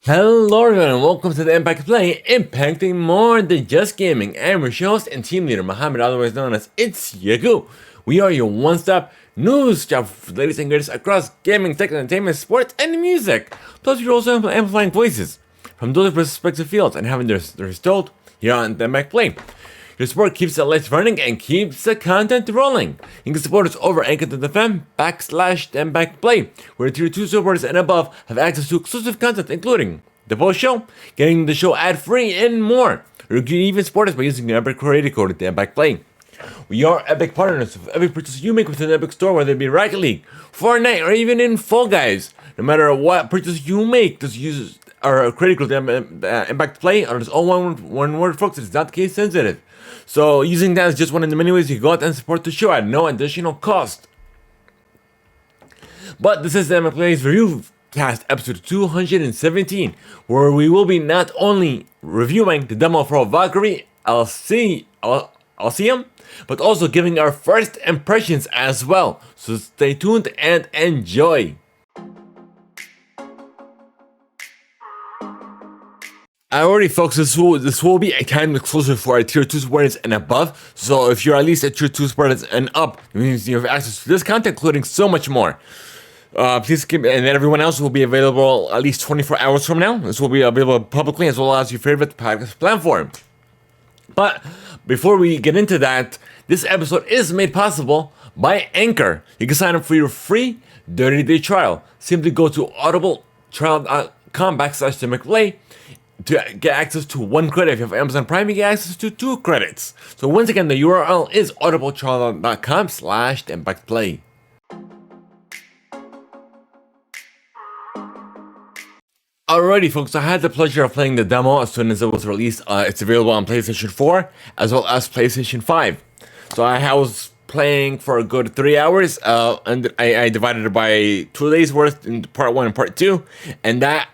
Hello everyone and welcome to the Impact Play, impacting more than just gaming. I'm your host and team leader, Muhammad, otherwise known as It's Yagu. We are your one-stop news shop for the latest and greatest across gaming, tech, entertainment, sports, and music. Plus, we're also amplifying voices from those respective fields and having their told here on the Impact Play. Your support keeps the lights running and keeps the content rolling. You can support us over Anchor.fm/TheImpactPlay, where tier 2 supporters and above have access to exclusive content including the post show, getting the show ad-free, and more. Or you can even support us by using the Epic creator code at the Impact Play. We are Epic partners with every purchase you make within the Epic Store, whether it be Rocket League, Fortnite, or even in Fall Guys. No matter what purchase you make, just use our credit code Impact Play, or just all one word, folks. It's not case sensitive. So using that is just one of the many ways you go out and support the show at no additional cost. But this is the Impact Play's Review Cast episode 217, where we will be not only reviewing the demo for Valkyrie Elysium, but also giving our first impressions as well. So stay tuned and enjoy. Alrighty folks, this will be a time exclusive for our tier 2 supporters and above. So if you're at least at tier 2 supporters and up, it means you have access to this content, including so much more. Please keep, and then everyone else will be available at least 24 hours from now. This will be available publicly as well as your favorite podcast platform. But before we get into that, this episode is made possible by Anchor. You can sign up for your free 30-day trial. Simply go to audibletrial.com/TheImpactPlay to get access to 1 credit. If you have Amazon Prime, you get access to 2 credits. So once again, the URL is audibletrial.com/TheImpactPlay. Alrighty folks, I had the pleasure of playing the demo as soon as it was released. It's available on PlayStation 4 as well as PlayStation 5. So I was playing for a good 3 hours, and I divided it by 2 days worth in part 1 and part 2, and that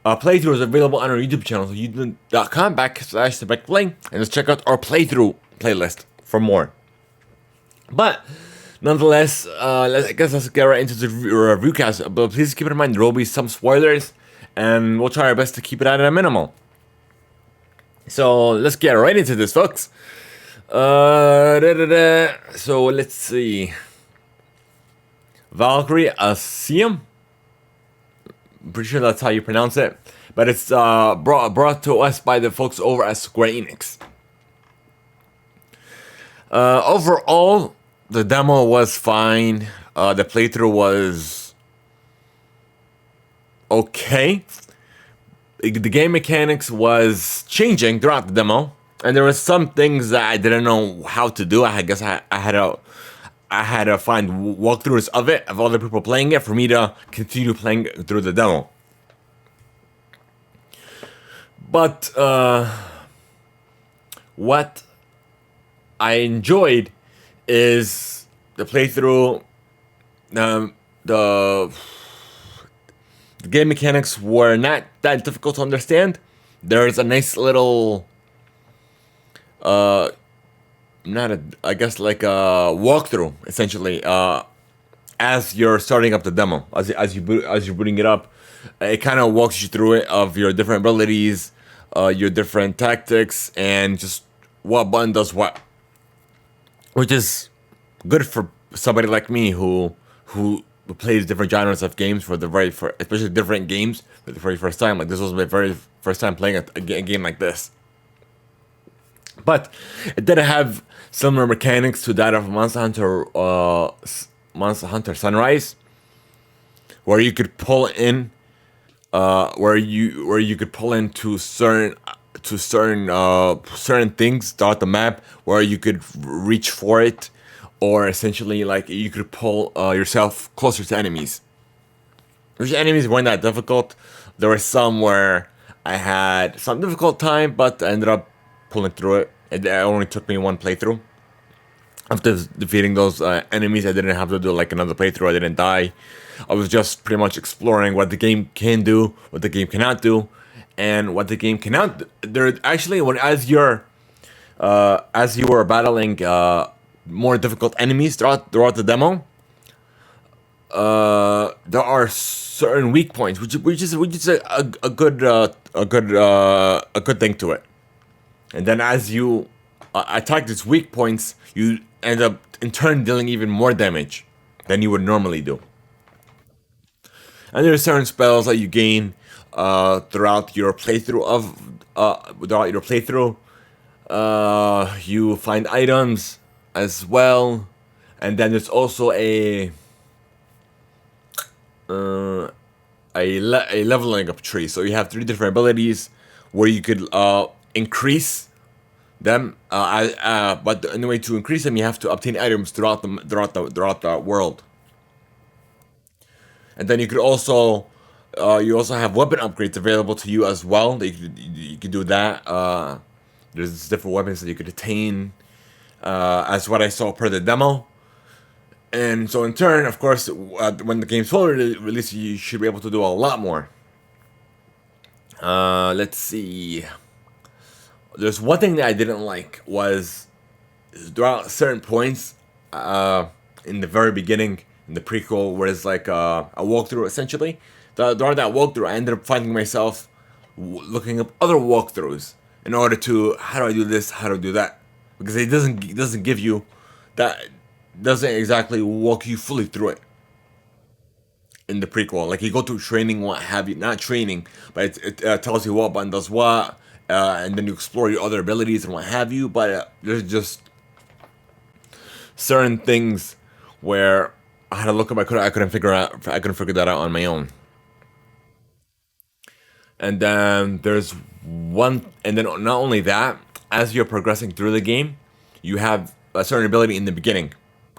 playthrough is available on our YouTube channel, so youtube.com/TheImpactPlay, and just check out our playthrough playlist for more. But nonetheless, let's get right into the review cast. But please keep in mind there will be some spoilers, and we'll try our best to keep it at a minimal. So let's get right into this, folks. So let's see. Valkyrie Elysium. I'm pretty sure that's how you pronounce it, but it's brought to us by the folks over at Square Enix. Overall, the demo was fine. The playthrough was okay. The game mechanics was changing throughout the demo, and there were some things that I didn't know how to do. I guess I had to find walkthroughs of other people playing it for me to continue playing through the demo. But what I enjoyed is the playthrough. The game mechanics were not that difficult to understand. There's a nice little I guess like a walkthrough essentially as you're starting up the demo, as you're booting it up. It kind of walks you through it of your different abilities, your different tactics, and just what button does what, which is good for somebody like me who plays different genres of games especially different games for the very first time. Like, this was my very first time playing a game like this. But it did have similar mechanics to that of Monster Hunter Sunrise, where you could pull in, where you could pull into certain things throughout the map, where you could reach for it, or essentially like you could pull yourself closer to enemies. Which enemies weren't that difficult. There were some where I had some difficult time, but I ended up pulling through it. It only took me 1 playthrough. After defeating those enemies, I didn't have to do like another playthrough. I didn't die. I was just pretty much exploring what the game can do, what the game cannot do, and what the game cannot do. There actually, as you were battling more difficult enemies throughout the demo, there are certain weak points, which is a good thing to it. And then as you attack these weak points, you end up in turn dealing even more damage than you would normally do. And there are certain spells that you gain throughout your playthrough you find items as well, and then there's also a leveling up tree. So you have three different abilities where you could increase them. But the only way to increase them, you have to obtain items throughout the world. And then you also have weapon upgrades available to you as well. You could do that. There's different weapons that you could attain, as what I saw per the demo. And so in turn, of course, when the game's fully released, you should be able to do a lot more. Let's see. There's one thing that I didn't like was throughout certain points in the very beginning, in the prequel, where it's like a walkthrough essentially. During that walkthrough, I ended up finding myself looking up other walkthroughs in order to how do I do this, how do I do that, because it doesn't give you that, doesn't exactly walk you fully through it in the prequel. Like you go through training, what have you, not training, but it tells you what button does what, and then you explore your other abilities and what have you. But there's just certain things where I had to look up. I couldn't figure that out on my own. And then there's one, and then not only that, as you're progressing through the game, you have a certain ability in the beginning,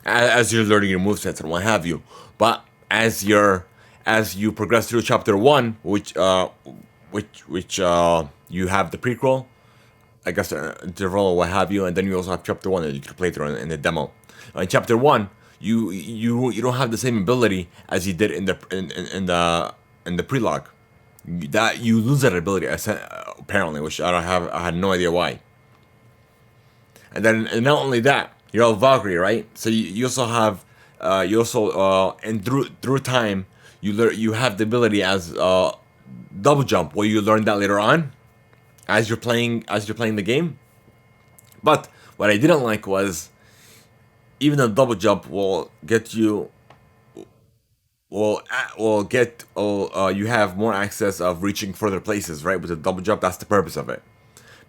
as you're learning your movesets and what have you. But as you progress through chapter one, which you have the prequel, I guess interval or what have you, and then you also have chapter one that you can play through in the demo. In chapter one, you don't have the same ability as you did in the prelogue. That you lose that ability apparently, which I had no idea why. And not only that, you're a Valkyrie, right? So you also have and through time you have the ability as double jump, where you learn that later on as you're playing the game. But what I didn't like was even the double jump will get you you have more access of reaching further places, right? With the double jump, that's the purpose of it.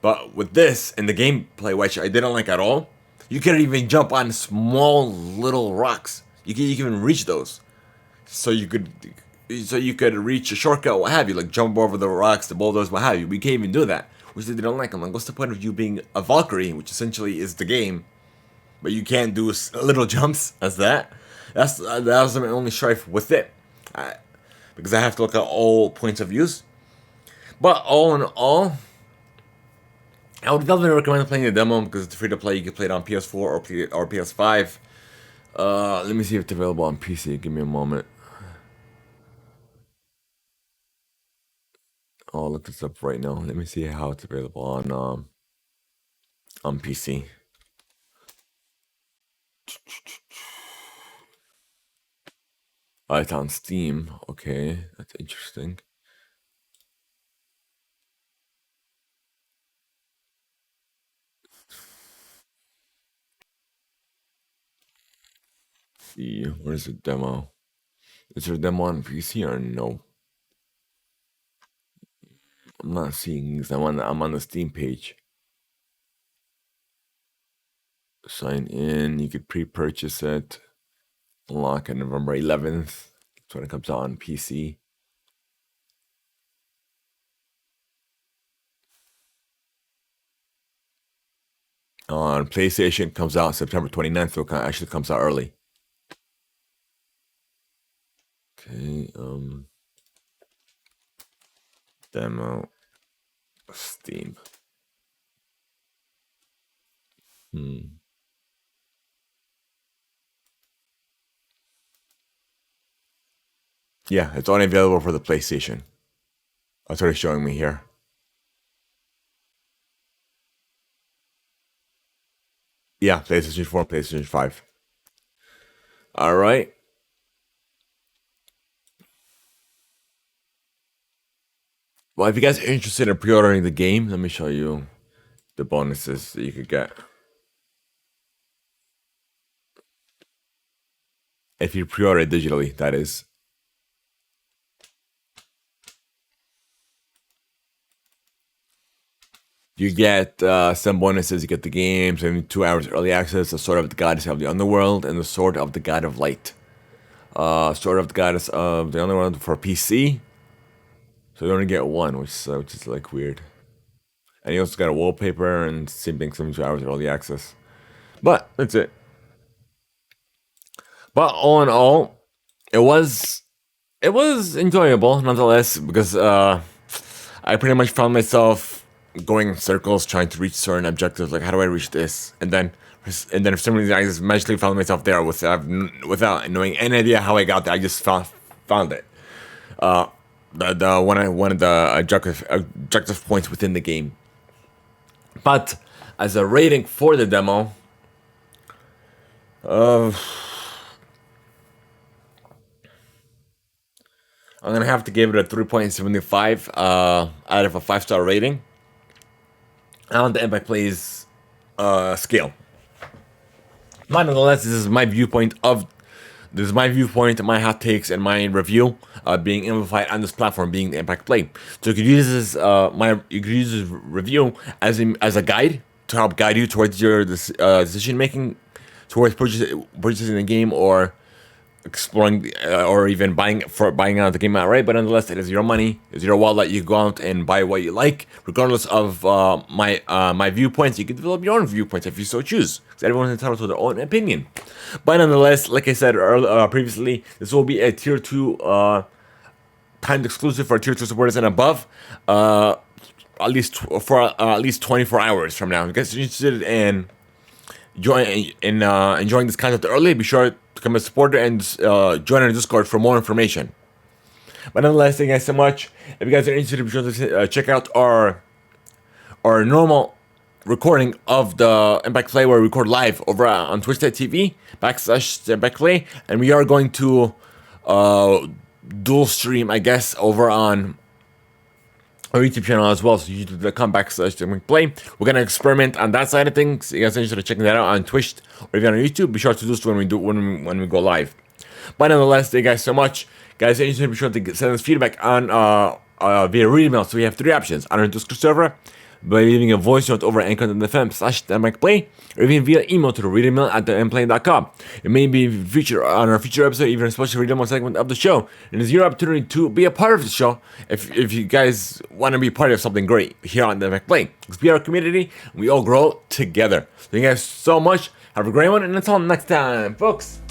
But with this in the gameplay, which I didn't like at all, you can even jump on small little rocks. You can even reach those, so you could reach a shortcut, what have you, like jump over the rocks, the boulders, what have you. We can't even do that, which they didn't like. I'm like, what's the point of you being a Valkyrie, which essentially is the game, but you can't do little jumps as that. That was my only strife with it, because I have to look at all points of views. But all in all, I would definitely recommend playing the demo because it's free to play. You can play it on PS4 or PS5. Let me see if it's available on PC. Give me a moment. I'll look this up right now. Let me see how it's available on PC. It's on Steam. Okay, that's interesting. Let's see, where's the demo? Is there a demo on PC or no? I'm not seeing this. I'm on the Steam page. Sign in. You could pre-purchase it. Unlock on November 11th. That's when it comes out on PC. On PlayStation, comes out September 29th, so it actually comes out early. Okay, demo, Steam. Yeah, it's only available for the PlayStation. That's what it's showing me here. Yeah, PlayStation 4, PlayStation 5. All right. Well, if you guys are interested in pre-ordering the game, let me show you the bonuses that you could get. If you pre-order it digitally, that is. You get some bonuses. You get the game, 72 hours early access, the Sword of the Goddess of the Underworld, and the Sword of the God of Light. Sword of the Goddess of the Underworld for PC. So you only get one, which is like weird. And you also got a wallpaper and same thing, 72 hours early access. But that's it. But all in all, it was enjoyable nonetheless because I pretty much found myself going in circles trying to reach certain objectives. Like, how do I reach this? And then for some reason, I just magically found myself there without knowing any idea how I got there. I just found it. One of the objective points within the game. But as a rating for the demo, I'm gonna have to give it a 3.75 out of a 5-star rating on the THEIMPACTPLAY's scale. Nonetheless, this is my viewpoint, my hot takes, and my review being amplified on this platform, being the THEIMPACTPLAY. So you could use this review as a guide to help guide you towards your decision making, towards purchasing the game or exploring or even buying out the game outright. But nonetheless, it is your money, it's your wallet. You go out and buy what you like, regardless of my viewpoints. You can develop your own viewpoints if you so choose, because everyone's entitled to their own opinion. But nonetheless, like I said previously, this will be a tier 2 timed exclusive for tier 2 supporters and above. At least for at least 24 hours from now. If you guys are interested in enjoying this content early, be sure to become a supporter and join our Discord for more information. But nonetheless, thank you guys so much. If you guys are interested, be sure to check out our normal recording of the THEIMPACTPLAY, where we record live over on twitch.tv/THEIMPACTPLAY, and we are going to dual stream, I guess, over on our YouTube channel as well, so youtube.com/THEIMPACTPLAY. We're gonna experiment on that side of things. You guys are interested in checking that out on Twitch or even on YouTube, be sure to do so when we go live. But nonetheless, thank you guys so much. Guys, be sure to send us feedback on via read email. So we have 3 options: on our Discord server, by leaving a voice note over anchor.fm/THEIMPACTPLAY, or even via email to the read email at THEIMPACTPLAY.com. It may be featured on our future episode, even a special read email segment of the show. And it's your opportunity to be a part of the show if you guys want to be part of something great here on THEIMPACTPLAY. Let's be our community, and we all grow together. Thank you guys so much. Have a great one, and until next time, folks.